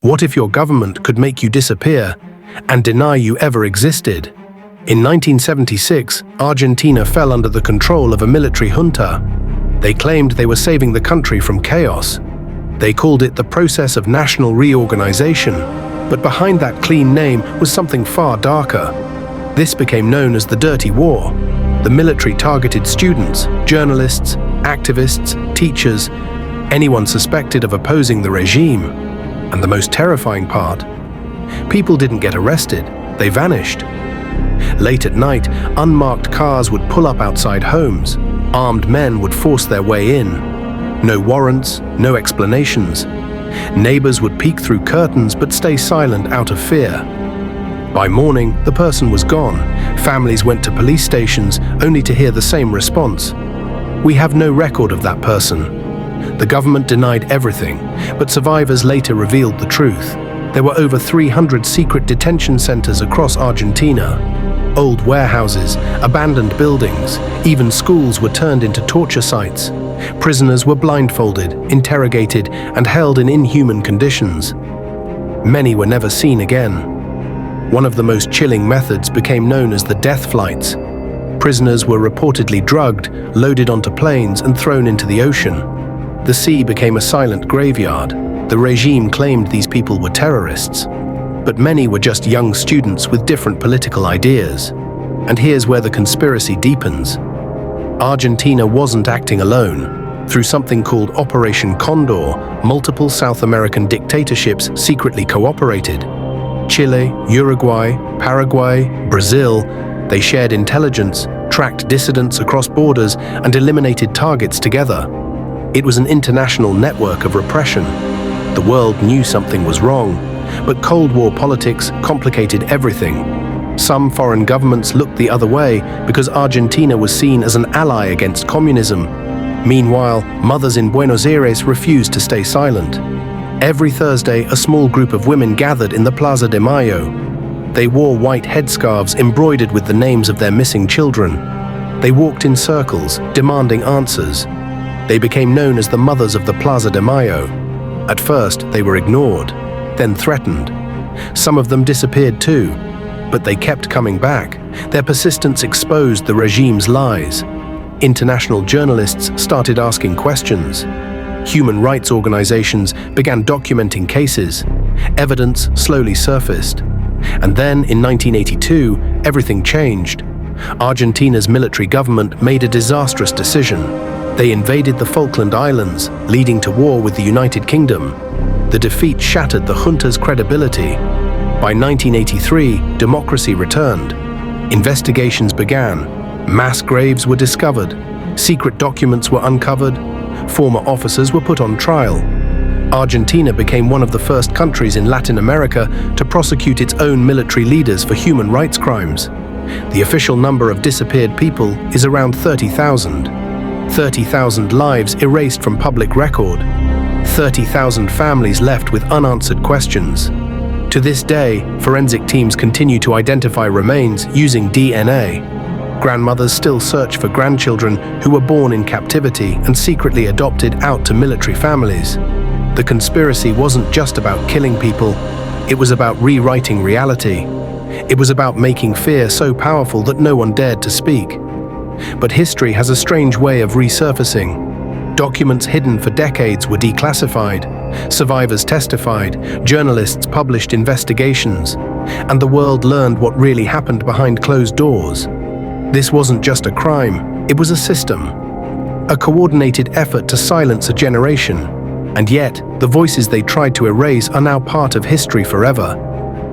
What if your government could make you disappear and deny you ever existed? In 1976, Argentina fell under the control of a military junta. They claimed they were saving the country from chaos. They called it the process of national reorganization, but behind that clean name was something far darker. This became known as the Dirty War. The military targeted students, journalists, activists, teachers, anyone suspected of opposing the regime. And the most terrifying part, people didn't get arrested, they vanished. Late at night, unmarked cars would pull up outside homes. Armed men would force their way in. No warrants, no explanations. Neighbors would peek through curtains but stay silent out of fear. By morning, the person was gone. Families went to police stations only to hear the same response. We have no record of that person. The government denied everything, but survivors later revealed the truth. There were over 300 secret detention centers across Argentina. Old warehouses, abandoned buildings, even schools were turned into torture sites. Prisoners were blindfolded, interrogated, and held in inhuman conditions. Many were never seen again. One of the most chilling methods became known as the death flights. Prisoners were reportedly drugged, loaded onto planes, and thrown into the ocean. The sea became a silent graveyard. The regime claimed these people were terrorists, but many were just young students with different political ideas. And here's where the conspiracy deepens. Argentina wasn't acting alone. Through something called Operation Condor, multiple South American dictatorships secretly cooperated. Chile, Uruguay, Paraguay, Brazil, they shared intelligence, tracked dissidents across borders, and eliminated targets together. It was an international network of repression. The world knew something was wrong, but Cold War politics complicated everything. Some foreign governments looked the other way because Argentina was seen as an ally against communism. Meanwhile, mothers in Buenos Aires refused to stay silent. Every Thursday, a small group of women gathered in the Plaza de Mayo. They wore white headscarves embroidered with the names of their missing children. They walked in circles, demanding answers. They became known as the Mothers of the Plaza de Mayo. At first, they were ignored, then threatened. Some of them disappeared too, but they kept coming back. Their persistence exposed the regime's lies. International journalists started asking questions. Human rights organizations began documenting cases. Evidence slowly surfaced. And then, in 1982, everything changed. Argentina's military government made a disastrous decision. They invaded the Falkland Islands, leading to war with the United Kingdom. The defeat shattered the junta's credibility. By 1983, democracy returned. Investigations began. Mass graves were discovered. Secret documents were uncovered. Former officers were put on trial. Argentina became one of the first countries in Latin America to prosecute its own military leaders for human rights crimes. The official number of disappeared people is around 30,000. 30,000 lives erased from public record. 30,000 families left with unanswered questions. To this day, forensic teams continue to identify remains using DNA. Grandmothers still search for grandchildren who were born in captivity and secretly adopted out to military families. The conspiracy wasn't just about killing people, it was about rewriting reality. It was about making fear so powerful that no one dared to speak. But history has a strange way of resurfacing. Documents hidden for decades were declassified, survivors testified, journalists published investigations, and the world learned what really happened behind closed doors. This wasn't just a crime, it was a system. A coordinated effort to silence a generation. And yet, the voices they tried to erase are now part of history forever.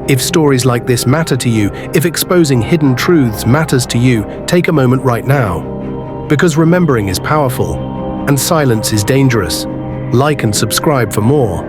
If stories like this matter to you, if exposing hidden truths matters to you, take a moment right now. Because remembering is powerful, and silence is dangerous. Like and subscribe for more.